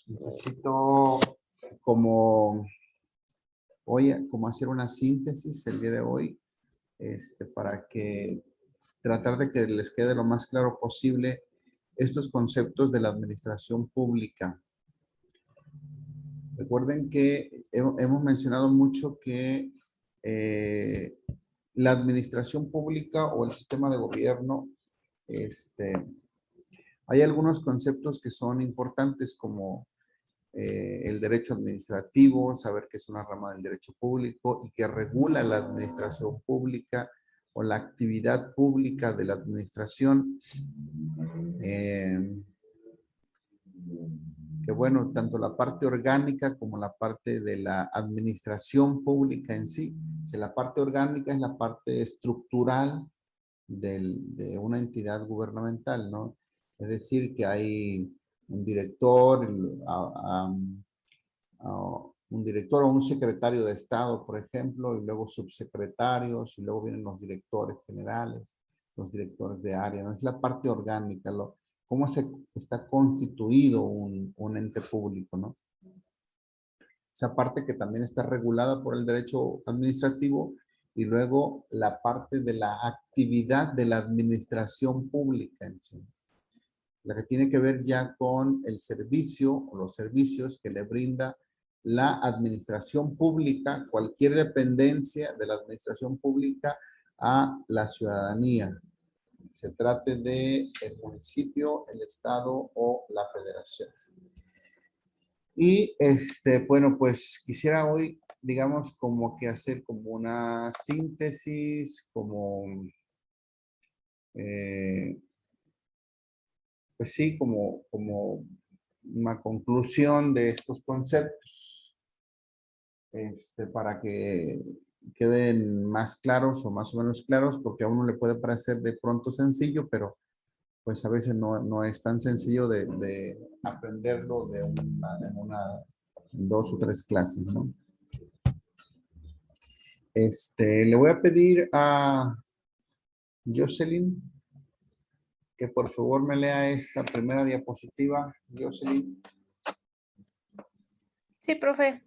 Necesito como hoy, como hacer una síntesis el día de hoy, para que tratar de que les quede lo más claro posible estos conceptos de la administración pública. Recuerden que hemos mencionado mucho que la administración pública o el sistema de gobierno, hay algunos conceptos que son importantes como el derecho administrativo, saber que es una rama del derecho público y que regula la administración pública o la actividad pública de la administración. Que bueno, tanto la parte orgánica como la parte de la administración pública en sí. Si la parte orgánica es la parte estructural de una entidad gubernamental, ¿no? Es decir, que hay un director, un director o un secretario de Estado, por ejemplo, y luego subsecretarios, y luego vienen los directores generales, los directores de área, ¿no? Es la parte orgánica, cómo está constituido un ente público, ¿no? Esa parte que también está regulada por el derecho administrativo y luego la parte de la actividad de la administración pública en sí. La que tiene que ver ya con el servicio o los servicios que le brinda la administración pública, cualquier dependencia de la administración pública a la ciudadanía. Se trate de el municipio, el estado o la federación. Y bueno, pues quisiera hoy, digamos, como que hacer como una síntesis, como, pues sí, como una conclusión de estos conceptos, para que queden más claros o más o menos claros, porque a uno le puede parecer de pronto sencillo, pero pues a veces no es tan sencillo de aprenderlo en dos o tres clases, ¿no? Le voy a pedir a Jocelyn que por favor me lea esta primera diapositiva. Jocelyn. Sí, profe.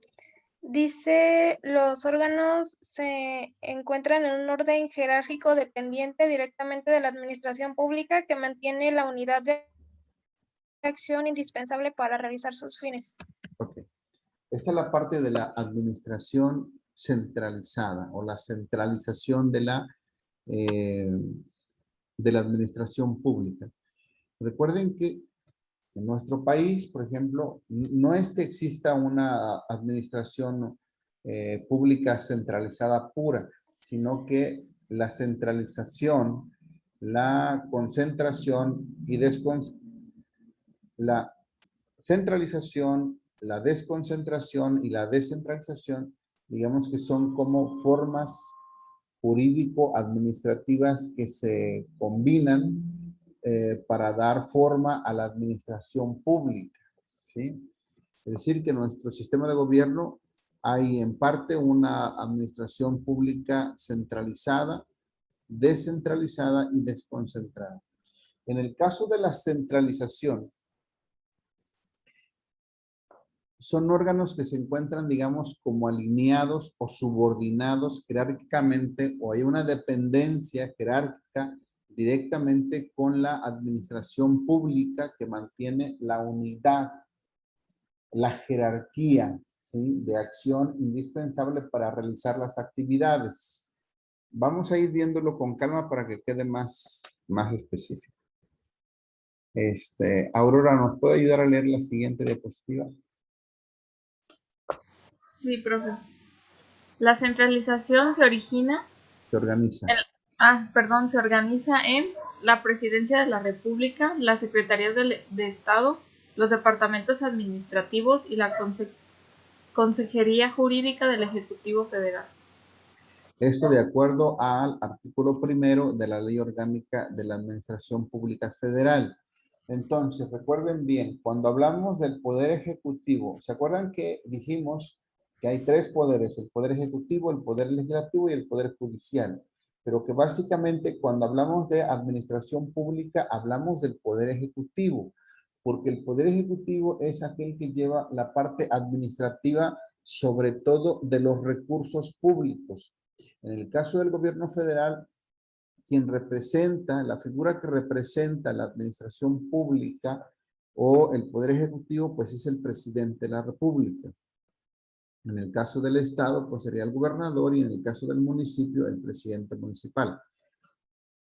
Dice, los órganos se encuentran en un orden jerárquico dependiente directamente de la administración pública que mantiene la unidad de acción indispensable para realizar sus fines. Ok. Esta es la parte de la administración centralizada o la centralización de la administración pública. Recuerden que en nuestro país, por ejemplo, no es que exista una administración pública centralizada pura, sino que la centralización, la concentración y la centralización, la desconcentración y la descentralización, digamos que son como formas jurídico-administrativas que se combinan para dar forma a la administración pública, ¿sí? Es decir, que en nuestro sistema de gobierno hay en parte una administración pública centralizada, descentralizada y desconcentrada. En el caso de la centralización, son órganos que se encuentran, digamos, como alineados o subordinados jerárquicamente, o hay una dependencia jerárquica directamente con la administración pública que mantiene la unidad, la jerarquía, ¿sí?, de acción indispensable para realizar las actividades. Vamos a ir viéndolo con calma para que quede más específico. Aurora, ¿nos puede ayudar a leer la siguiente diapositiva? Sí, profe. La centralización se organiza en la Presidencia de la República, las Secretarías de Estado, los departamentos administrativos y la Consejería Jurídica del Ejecutivo Federal. Esto de acuerdo al artículo 1 de la Ley Orgánica de la Administración Pública Federal. Entonces, recuerden bien, cuando hablamos del Poder Ejecutivo, ¿se acuerdan que dijimos que hay tres poderes? El Poder Ejecutivo, el Poder Legislativo y el Poder Judicial. Pero que básicamente cuando hablamos de administración pública, hablamos del Poder Ejecutivo. porque el Poder Ejecutivo es aquel que lleva la parte administrativa, sobre todo de los recursos públicos. En el caso del gobierno federal, quien representa, la figura que representa la administración pública o el Poder Ejecutivo, pues es el presidente de la República. En el caso del estado, pues sería el gobernador, y en el caso del municipio, el presidente municipal.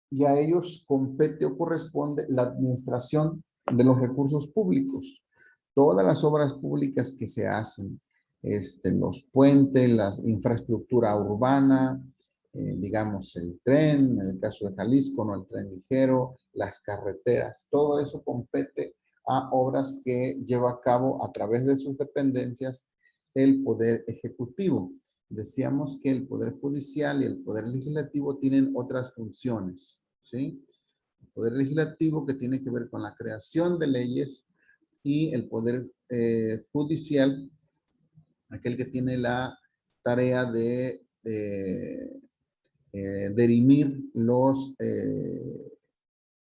Y a ellos compete o corresponde la administración de los recursos públicos. Todas las obras públicas que se hacen, los puentes, la infraestructura urbana, digamos el tren, en el caso de Jalisco, no el tren ligero, las carreteras, todo eso compete a obras que lleva a cabo a través de sus dependencias el Poder Ejecutivo. Decíamos que el Poder Judicial y el Poder Legislativo tienen otras funciones, ¿sí? El Poder Legislativo, que tiene que ver con la creación de leyes, y el Poder Judicial, aquel que tiene la tarea de dirimir los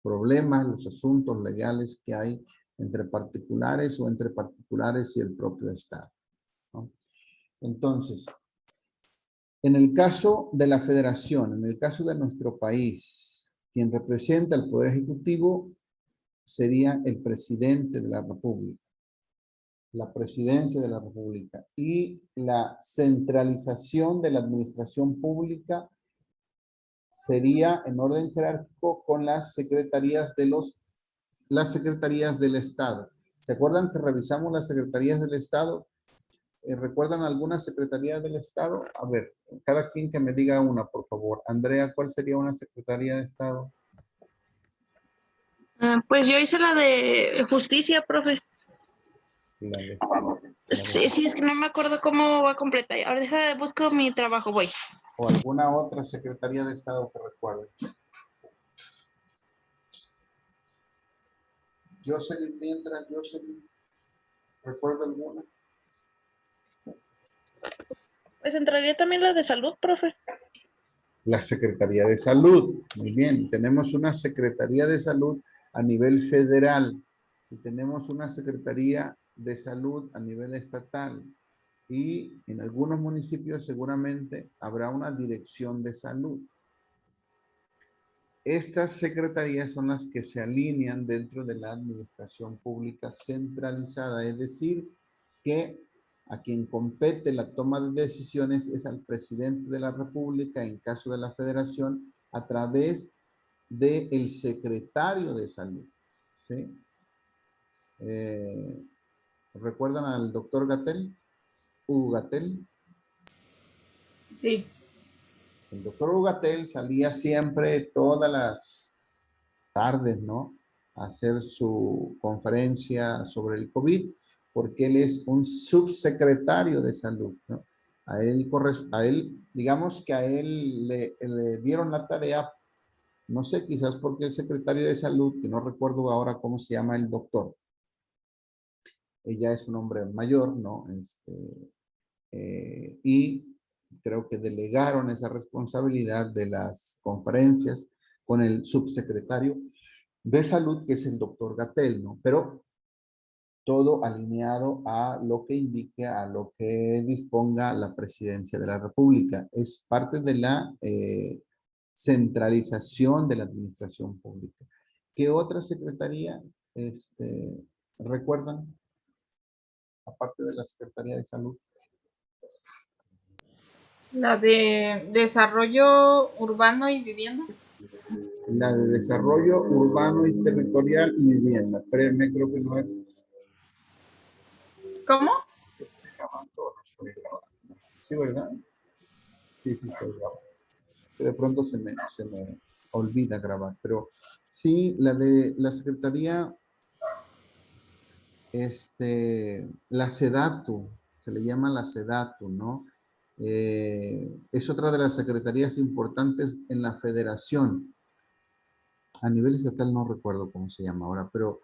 problemas, los asuntos legales que hay entre particulares o entre particulares y el propio Estado, ¿no? Entonces, en el caso de la federación, en el caso de nuestro país, quien representa el Poder Ejecutivo sería el presidente de la República, la presidencia de la República, y la centralización de la administración pública sería en orden jerárquico con las secretarías del Estado. ¿Se acuerdan que revisamos las secretarías del Estado? ¿Recuerdan alguna secretaría del Estado? A ver, cada quien que me diga una, por favor. Andrea, ¿cuál sería una secretaría de Estado? Pues yo hice la de justicia, profe. Sí, es que no me acuerdo cómo va completa. Ahora busco mi trabajo, voy. ¿O alguna otra secretaría de Estado que recuerde? Jocelyn, mientras, Jocelyn, ¿recuerda alguna? Pues entraría también la de salud, profe. La Secretaría de Salud. Muy bien, tenemos una Secretaría de Salud a nivel federal y tenemos una Secretaría de Salud a nivel estatal, y en algunos municipios seguramente habrá una Dirección de Salud. Estas secretarías son las que se alinean dentro de la administración pública centralizada, es decir, que a quien compete la toma de decisiones es al presidente de la República, en caso de la federación, a través del secretario de salud, ¿sí? ¿Recuerdan al doctor Gatell? Hugo Gatell. Sí. El doctor Hugo Gatell salía siempre todas las tardes, ¿no?, a hacer su conferencia sobre el COVID, porque él es un subsecretario de salud, ¿no? A él, digamos que a él le dieron la tarea, no sé, quizás porque el secretario de salud, que no recuerdo ahora cómo se llama el doctor, ella es un hombre mayor, ¿no? Y creo que delegaron esa responsabilidad de las conferencias con el subsecretario de salud, que es el doctor Gatell, ¿no? Pero todo alineado a lo que indique, a lo que disponga la presidencia de la República. Es parte de la centralización de la administración pública. ¿Qué otra secretaría recuerdan? Aparte de la Secretaría de Salud. La de Desarrollo Urbano y Vivienda. La de Desarrollo Urbano y Territorial y Vivienda. Espérenme, creo que no es. ¿Cómo? Estoy grabando, no estoy grabando. Sí, ¿verdad? Sí, estoy grabando. De pronto se me olvida grabar, pero sí, la de la Secretaría, la SEDATU, se le llama la SEDATU, ¿no? Es otra de las secretarías importantes en la federación. A nivel estatal no recuerdo cómo se llama ahora, pero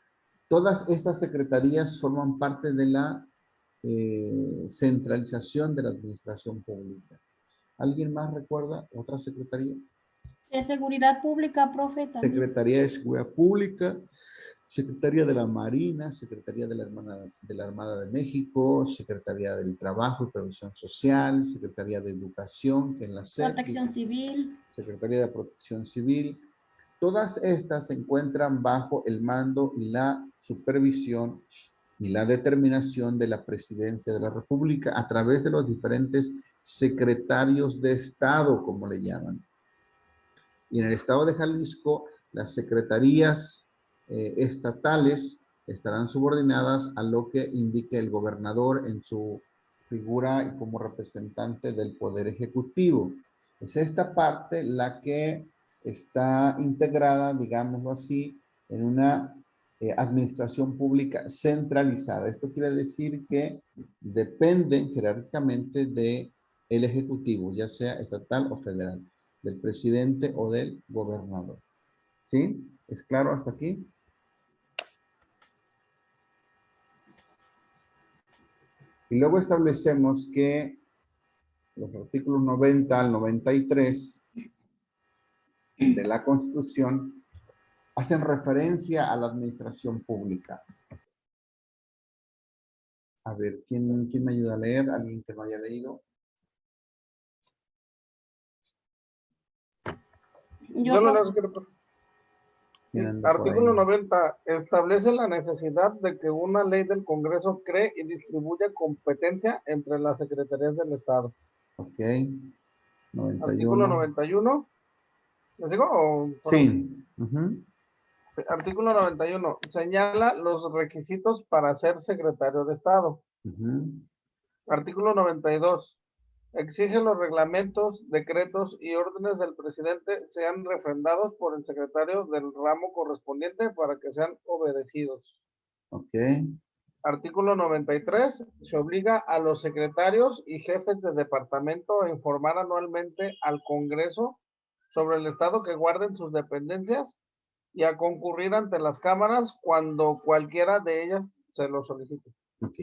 todas estas secretarías forman parte de la centralización de la administración pública. ¿Alguien más recuerda otra secretaría? De seguridad pública, profe, también. Secretaría de Seguridad Pública. Secretaría de la Marina, Secretaría de la Armada de México, Secretaría del Trabajo y Previsión Social, Secretaría de Educación, que es la SEP, Protección Civil. Secretaría de Protección Civil. Todas estas se encuentran bajo el mando y la supervisión y la determinación de la Presidencia de la República a través de los diferentes secretarios de Estado, como le llaman. Y en el Estado de Jalisco, las secretarías estatales estarán subordinadas a lo que indique el gobernador en su figura y como representante del Poder Ejecutivo. Es esta parte la que está integrada, digámoslo así, en una administración pública centralizada. Esto quiere decir que dependen jerárquicamente del Ejecutivo, ya sea estatal o federal, del presidente o del gobernador. ¿Sí? ¿Es claro hasta aquí? Y luego establecemos que los artículos 90 al 93 de la Constitución hacen referencia a la administración pública. A ver, ¿quién me ayuda a leer? ¿Alguien que no haya leído? Yo lo no. leo. ¿Quién anda por Artículo ahí? 90. Establece la necesidad de que una ley del Congreso cree y distribuya competencia entre las secretarías del Estado. Ok. Artículo 91. 91. ¿Le sigo? Sí. Artículo 91. Señala los requisitos para ser secretario de Estado. Artículo 92. Exige los reglamentos, decretos y órdenes del presidente sean refrendados por el secretario del ramo correspondiente para que sean obedecidos. Ok. Artículo 93. Se obliga a los secretarios y jefes de departamento a informar anualmente al Congreso sobre el estado que guarden sus dependencias y a concurrir ante las cámaras cuando cualquiera de ellas se lo solicite. Ok.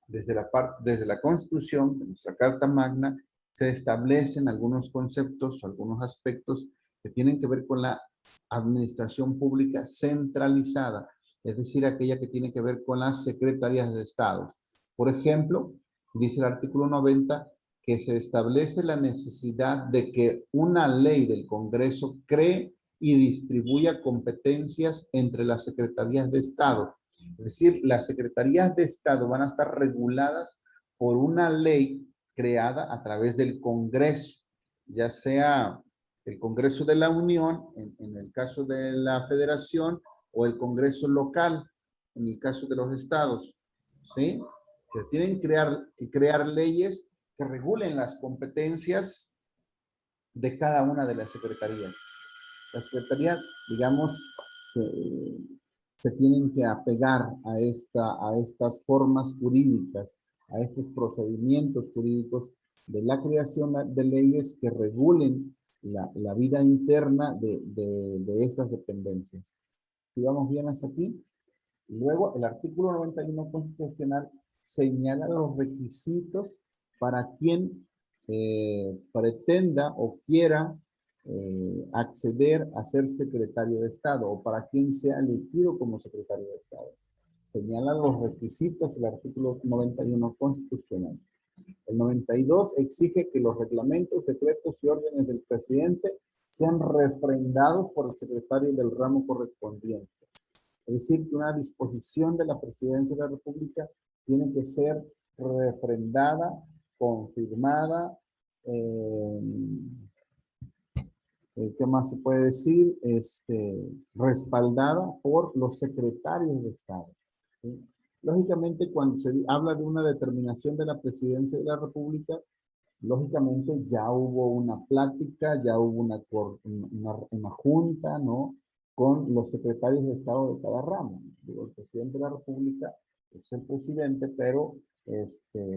Desde la Constitución, de nuestra Carta Magna, se establecen algunos conceptos o algunos aspectos que tienen que ver con la administración pública centralizada, es decir, aquella que tiene que ver con las secretarías de Estado. Por ejemplo, dice el artículo 90 que se establece la necesidad de que una ley del Congreso cree y distribuya competencias entre las secretarías de Estado. Es decir, las secretarías de Estado van a estar reguladas por una ley creada a través del Congreso, ya sea el Congreso de la Unión, en el caso de la Federación, o el Congreso local, en el caso de los estados, ¿sí? Que tienen que crear leyes que regulen las competencias de cada una de las secretarías. Las secretarías, digamos, se tienen que apegar a estas formas jurídicas, a estos procedimientos jurídicos de la creación de leyes que regulen la vida interna de estas dependencias. ¿Sí vamos bien hasta aquí? Luego, el artículo 91 constitucional señala los requisitos para quien pretenda o quiera acceder a ser secretario de Estado o para quien sea elegido como secretario de Estado. Señala los requisitos del artículo 91 constitucional. El 92 exige que los reglamentos, decretos y órdenes del presidente sean refrendados por el secretario del ramo correspondiente. Es decir, que una disposición de la Presidencia de la República tiene que ser refrendada, confirmada, ¿qué más se puede decir? Respaldada por los secretarios de Estado. ¿Sí? Lógicamente, cuando se habla de una determinación de la Presidencia de la República, lógicamente ya hubo una plática, ya hubo una junta, ¿no? Con los secretarios de Estado de cada ramo. Digo, el presidente de la República es el presidente, pero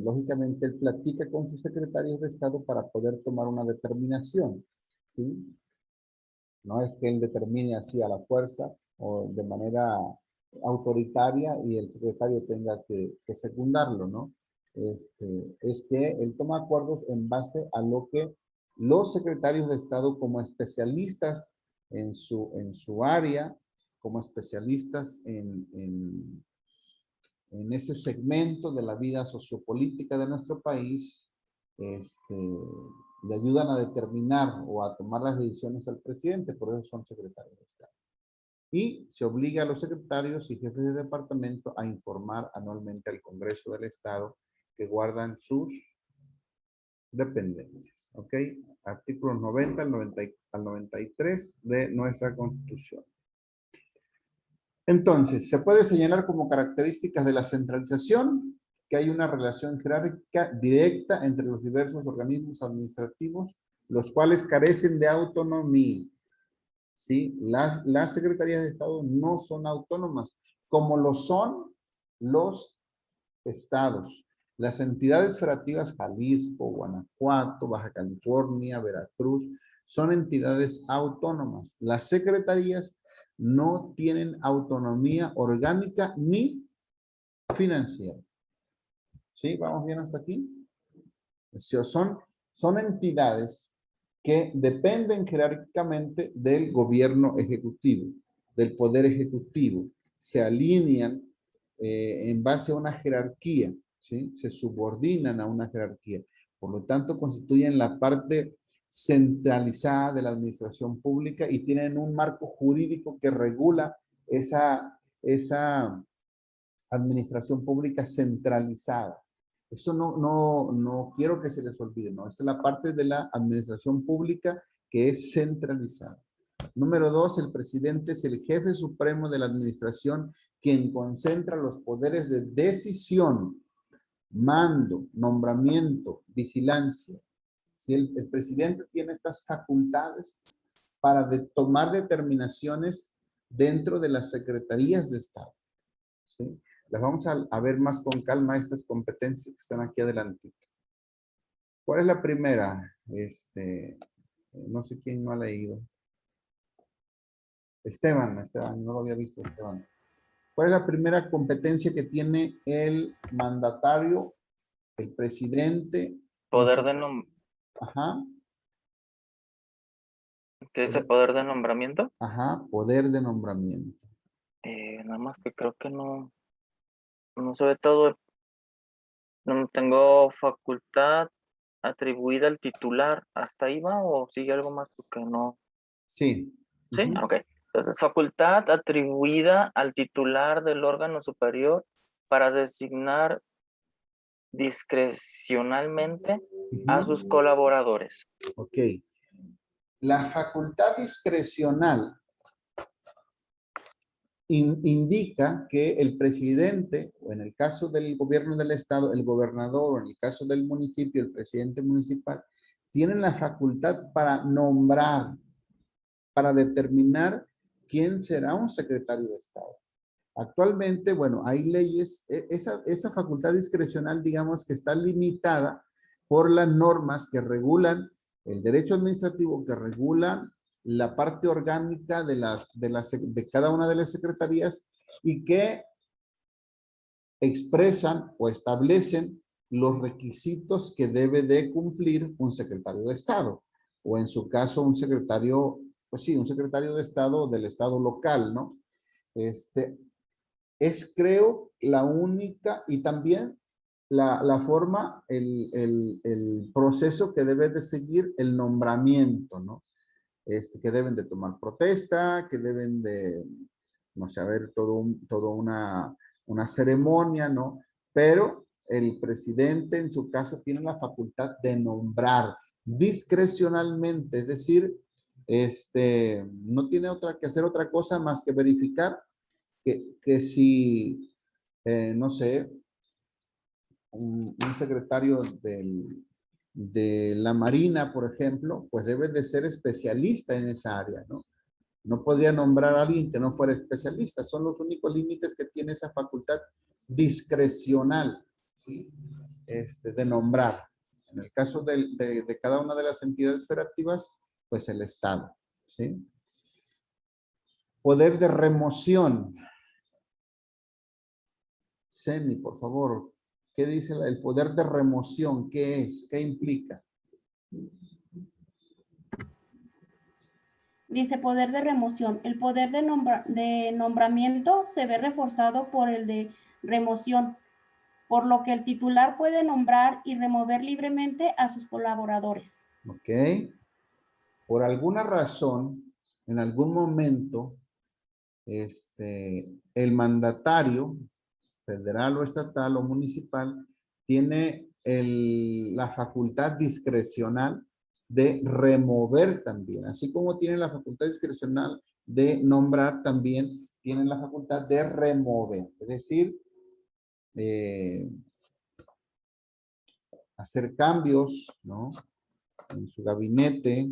lógicamente él platica con sus secretarios de Estado para poder tomar una determinación, ¿sí? No es que él determine así a la fuerza o de manera autoritaria y el secretario tenga que secundarlo, ¿no? Es que él toma acuerdos en base a lo que los secretarios de Estado como especialistas en su área, como especialistas en ese segmento de la vida sociopolítica de nuestro país, le ayudan a determinar o a tomar las decisiones al presidente, por eso son secretarios de Estado. Y se obliga a los secretarios y jefes de departamento a informar anualmente al Congreso del Estado que guardan sus dependencias. ¿Ok? Artículos 90 al 93 de nuestra Constitución. Entonces, se puede señalar como características de la centralización que hay una relación jerárquica directa entre los diversos organismos administrativos, los cuales carecen de autonomía. ¿Sí? Las secretarías de Estado no son autónomas, como lo son los estados. Las entidades federativas Jalisco, Guanajuato, Baja California, Veracruz, son entidades autónomas. Las secretarías no tienen autonomía orgánica ni financiera. ¿Sí? ¿Vamos bien hasta aquí? Son entidades que dependen jerárquicamente del gobierno ejecutivo, del poder ejecutivo. Se alinean en base a una jerarquía, ¿sí? Se subordinan a una jerarquía. Por lo tanto, constituyen la parte centralizada de la administración pública y tienen un marco jurídico que regula esa administración pública centralizada. Eso no quiero que se les olvide, ¿no? Esta es la parte de la administración pública que es centralizada. Número 2, el presidente es el jefe supremo de la administración quien concentra los poderes de decisión, mando, nombramiento, vigilancia. Si el presidente tiene estas facultades para tomar determinaciones dentro de las secretarías de Estado, ¿sí? Las vamos a ver más con calma, estas competencias que están aquí adelante. ¿Cuál es la primera? No sé quién no ha leído. Esteban, no lo había visto, Esteban. ¿Cuál es la primera competencia que tiene el mandatario, el presidente? Poder de nombramiento. Ajá. ¿Qué es el poder de nombramiento? Ajá, poder de nombramiento. Nada más que creo que no sobre todo, no tengo facultad atribuida al titular. ¿Hasta ahí va o sigue algo más? Porque no. Sí. Sí, ok. Entonces, facultad atribuida al titular del órgano superior para designar discrecionalmente a sus colaboradores. Ok. La facultad discrecional indica que el presidente, o en el caso del gobierno del estado, el gobernador, o en el caso del municipio, el presidente municipal, tienen la facultad para nombrar, para determinar quién será un secretario de Estado. Actualmente, bueno, hay leyes, esa facultad discrecional, digamos que está limitada por las normas que regulan el derecho administrativo, que regulan la parte orgánica de cada una de las secretarías y que expresan o establecen los requisitos que debe de cumplir un secretario de Estado, o en su caso un secretario, pues sí, un secretario de Estado del Estado local, ¿no? Es, creo, la única y también la forma, el proceso que debe de seguir el nombramiento, ¿no? Que deben de tomar protesta, que deben de, no sé, haber todo una ceremonia, ¿no? Pero el presidente, en su caso, tiene la facultad de nombrar discrecionalmente, es decir, no tiene que hacer otra cosa más que verificar que si, no sé, un secretario de la Marina, por ejemplo, pues debe de ser especialista en esa área, ¿no? No podría nombrar a alguien que no fuera especialista. Son los únicos límites que tiene esa facultad discrecional, ¿sí? De nombrar. En el caso de cada una de las entidades federativas, pues el Estado, ¿sí? Poder de remoción. Seni, por favor, ¿qué dice el poder de remoción? ¿Qué es? ¿Qué implica? Dice poder de remoción. El poder de nombramiento se ve reforzado por el de remoción, por lo que el titular puede nombrar y remover libremente a sus colaboradores. ¿Ok? Por alguna razón, en algún momento, el mandatario, federal o estatal o municipal, tiene la facultad discrecional de remover también, así como tiene la facultad discrecional de nombrar, también tienen la facultad de remover, es decir, hacer cambios, ¿no?, en su gabinete.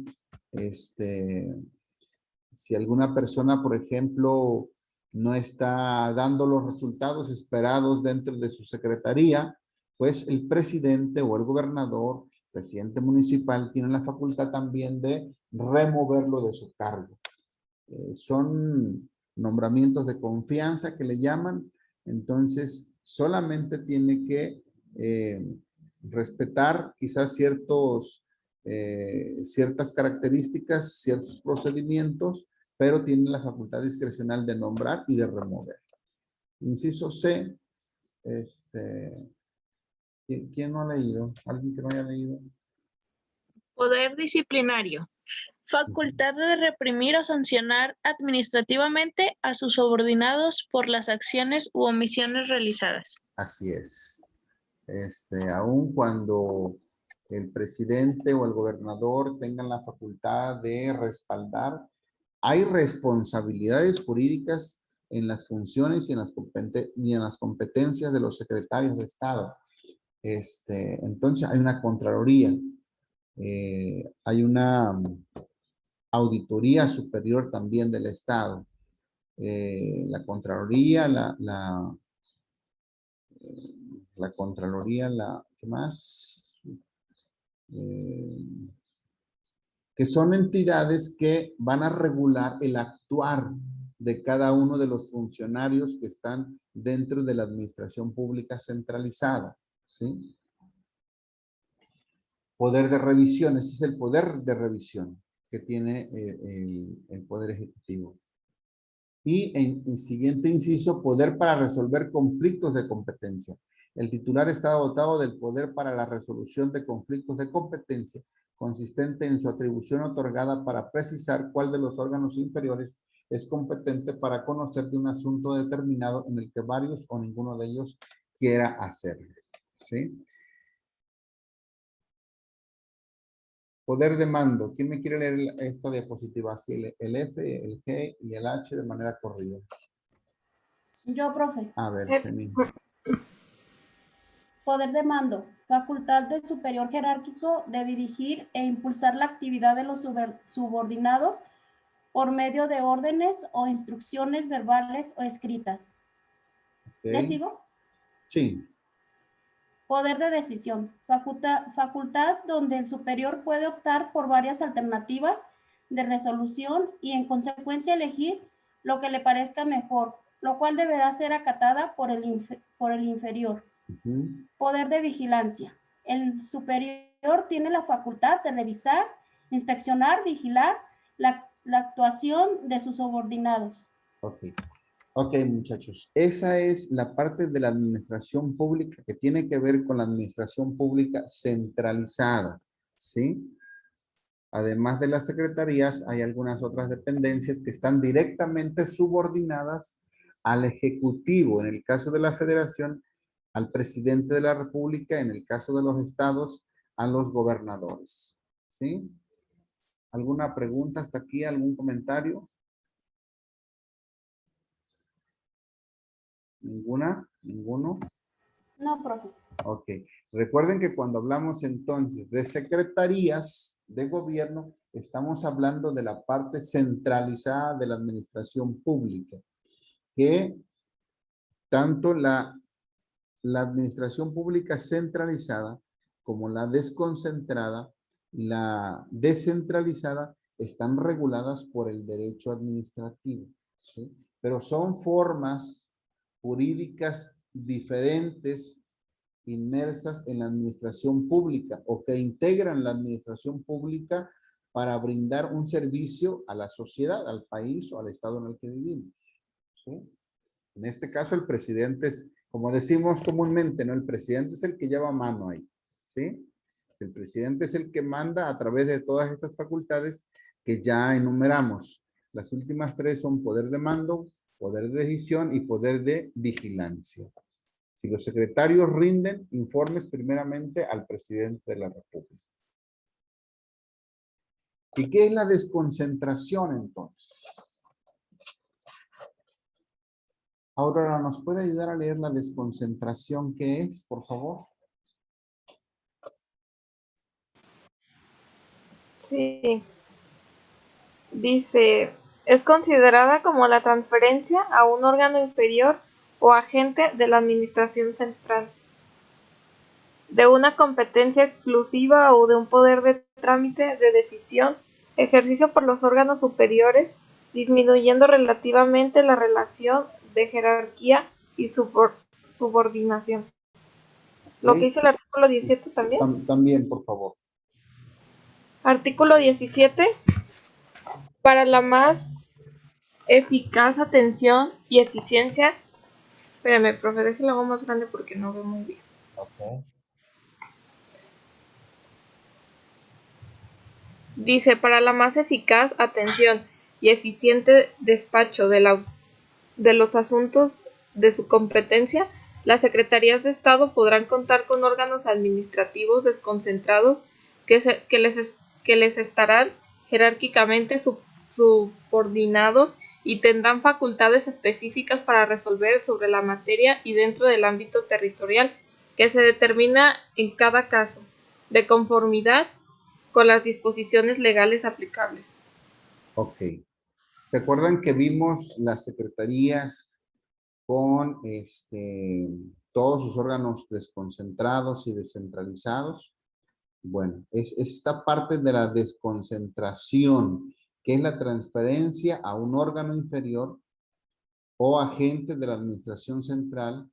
Si alguna persona, por ejemplo, no está dando los resultados esperados dentro de su secretaría, pues el presidente o el gobernador, presidente municipal, tiene la facultad también de removerlo de su cargo. Son nombramientos de confianza que le llaman, entonces solamente tiene que respetar quizás ciertas características, ciertos procedimientos, pero tiene la facultad discrecional de nombrar y de remover. Inciso C, ¿quién no ha leído? ¿Alguien que no haya leído? Poder disciplinario. Facultad de reprimir o sancionar administrativamente a sus subordinados por las acciones u omisiones realizadas. Así es. Aun cuando el presidente o el gobernador tengan la facultad de respaldar, hay responsabilidades jurídicas en las funciones y en las competencias de los secretarios de Estado. Entonces hay una Contraloría, hay una Auditoría Superior también del Estado. La Contraloría, la Contraloría, ¿qué más? Que son entidades que van a regular el actuar de cada uno de los funcionarios que están dentro de la administración pública centralizada, ¿sí? Poder de revisión, ese es el poder de revisión que tiene el Poder Ejecutivo. Y en siguiente inciso, poder para resolver conflictos de competencia. El titular está dotado del poder para la resolución de conflictos de competencia, consistente en su atribución otorgada para precisar cuál de los órganos inferiores es competente para conocer de un asunto determinado en el que varios o ninguno de ellos quiera hacerlo. ¿Sí? Poder de mando. ¿Quién me quiere leer esta diapositiva? Así el F, el G y el H de manera corrida. Yo, profe. A ver, Semi. Poder de mando. Facultad del superior jerárquico de dirigir e impulsar la actividad de los subordinados por medio de órdenes o instrucciones verbales o escritas. Okay. ¿Le sigo? Sí. Poder de decisión. Facultad donde el superior puede optar por varias alternativas de resolución y en consecuencia elegir lo que le parezca mejor, lo cual deberá ser acatada por el inferior. Poder de vigilancia. El superior tiene la facultad de revisar, inspeccionar, vigilar la actuación de sus subordinados. Ok, muchachos. Esa es la parte de la administración pública que tiene que ver con la administración pública centralizada, ¿sí? Además de las secretarías, hay algunas otras dependencias que están directamente subordinadas al Ejecutivo. En el caso de la Federación, al presidente de la República, en el caso de los estados, a los gobernadores. ¿Sí? ¿Alguna pregunta hasta aquí? ¿Algún comentario? ¿Ninguna? ¿Ninguno? No, profe. Ok. Recuerden que cuando hablamos entonces de secretarías de gobierno, estamos hablando de la parte centralizada de la administración pública, que tanto la administración pública centralizada como la desconcentrada y la descentralizada están reguladas por el derecho administrativo, ¿sí? Pero son formas jurídicas diferentes inmersas en la administración pública o que integran la administración pública para brindar un servicio a la sociedad, al país o al estado en el que vivimos. ¿Sí? En este caso, el presidente es, como decimos comúnmente, ¿no? El presidente es el que lleva mano ahí. ¿Sí? El presidente es el que manda a través de todas estas facultades que ya enumeramos. Las últimas tres son poder de mando, poder de decisión y poder de vigilancia. Si los secretarios rinden informes primeramente al presidente de la República. ¿Y qué es la desconcentración entonces? Aurora, ¿nos puede ayudar a leer la desconcentración qué es, por favor? Sí. Dice, es considerada como la transferencia a un órgano inferior o agente de la administración central de una competencia exclusiva o de un poder de trámite de decisión ejercicio por los órganos superiores, disminuyendo relativamente la relación de jerarquía y subordinación. Lo que dice el artículo 17 también. También, por favor. Artículo 17. Para la más eficaz atención y eficiencia. Espérame, profe, déjelo hago más grande porque no veo muy bien. Okay. Dice, para la más eficaz atención y eficiente despacho de los asuntos de su competencia, las secretarías de Estado podrán contar con órganos administrativos desconcentrados que les estarán jerárquicamente subordinados y tendrán facultades específicas para resolver sobre la materia y dentro del ámbito territorial que se determina en cada caso, de conformidad con las disposiciones legales aplicables. Ok. ¿Se acuerdan que vimos las secretarías con todos sus órganos desconcentrados y descentralizados? Bueno, es esta parte de la desconcentración, que es la transferencia a un órgano inferior o agente de la administración central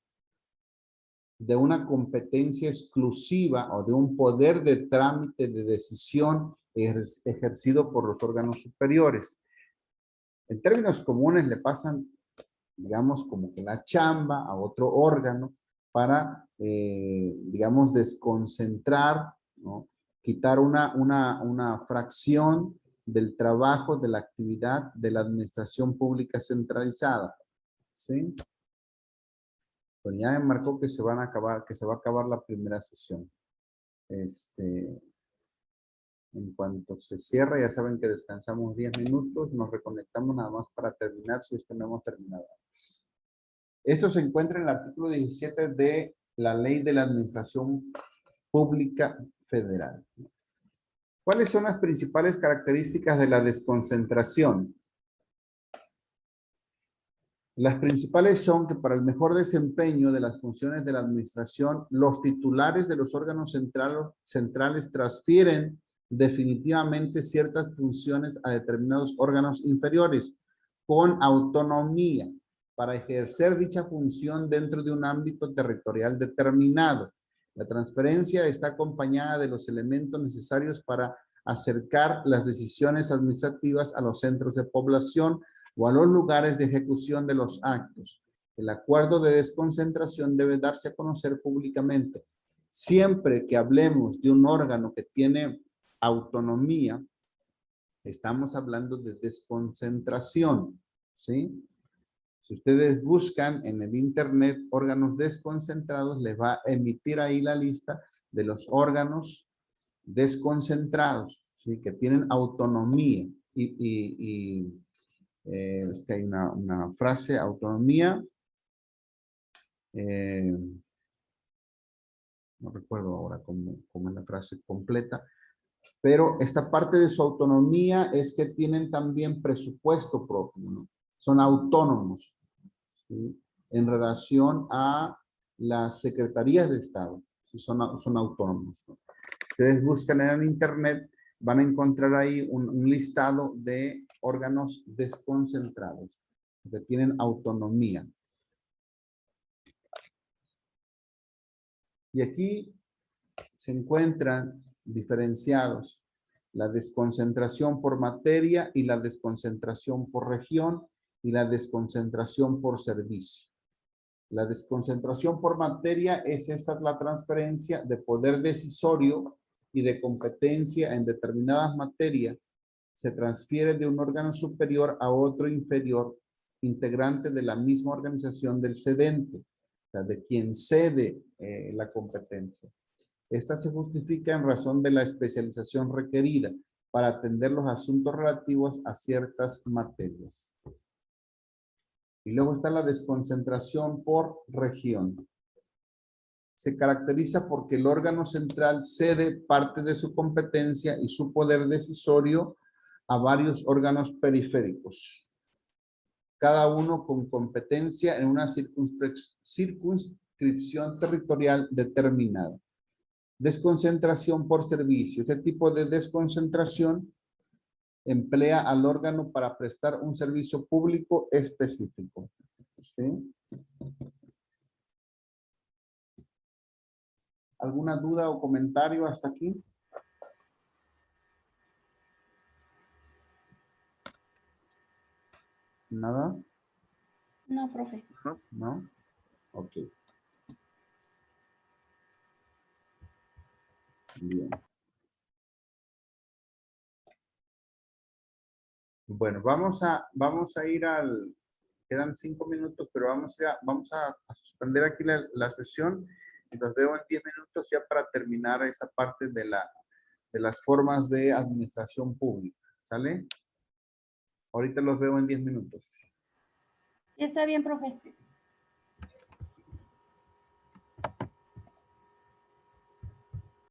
de una competencia exclusiva o de un poder de trámite de decisión ejercido por los órganos superiores. En términos comunes le pasan, digamos, como que la chamba a otro órgano para, digamos, desconcentrar, ¿no? Quitar una fracción del trabajo, de la actividad de la administración pública centralizada. ¿Sí? Pues ya me marcó que se va a acabar la primera sesión. En cuanto se cierra, ya saben que descansamos 10 minutos, nos reconectamos nada más para terminar, si es que no hemos terminado antes. Esto se encuentra en el artículo 17 de la Ley de la Administración Pública Federal. ¿Cuáles son las principales características de la desconcentración? Las principales son que para el mejor desempeño de las funciones de la administración, los titulares de los órganos centrales transfieren definitivamente ciertas funciones a determinados órganos inferiores con autonomía para ejercer dicha función dentro de un ámbito territorial determinado. La transferencia está acompañada de los elementos necesarios para acercar las decisiones administrativas a los centros de población o a los lugares de ejecución de los actos. El acuerdo de desconcentración debe darse a conocer públicamente. Siempre que hablemos de un órgano que tiene autonomía, estamos hablando de desconcentración, ¿sí? Si ustedes buscan en el internet órganos desconcentrados, les va a emitir ahí la lista de los órganos desconcentrados, ¿sí? Que tienen autonomía es que hay una frase, autonomía, no recuerdo ahora cómo es la frase completa, pero esta parte de su autonomía es que tienen también presupuesto propio, ¿no? Son autónomos, ¿sí? En relación a las secretarías de Estado, ¿sí? Son autónomos, ¿no? Ustedes buscan en el internet, van a encontrar ahí un listado de órganos desconcentrados que tienen autonomía. Y aquí se encuentran diferenciados la desconcentración por materia y la desconcentración por región y la desconcentración por servicio. La desconcentración por materia esta es la transferencia de poder decisorio y de competencia en determinadas materias. Se transfiere de un órgano superior a otro inferior, integrante de la misma organización del cedente, o sea, de quien cede la competencia. Esta se justifica en razón de la especialización requerida para atender los asuntos relativos a ciertas materias. Y luego está la desconcentración por región. Se caracteriza porque el órgano central cede parte de su competencia y su poder decisorio a varios órganos periféricos, cada uno con competencia en una circunscripción territorial determinada. Desconcentración por servicio. Este tipo de desconcentración emplea al órgano para prestar un servicio público específico. ¿Sí? ¿Alguna duda o comentario hasta aquí? ¿Nada? No, profe. ¿No? Ok. Bien. Bueno, vamos a ir al... Quedan 5 minutos, pero vamos a suspender aquí la sesión y los veo en 10 minutos ya para terminar esa parte de las formas de administración pública. ¿Sale? Ahorita los veo en 10 minutos. Sí, está bien, profe.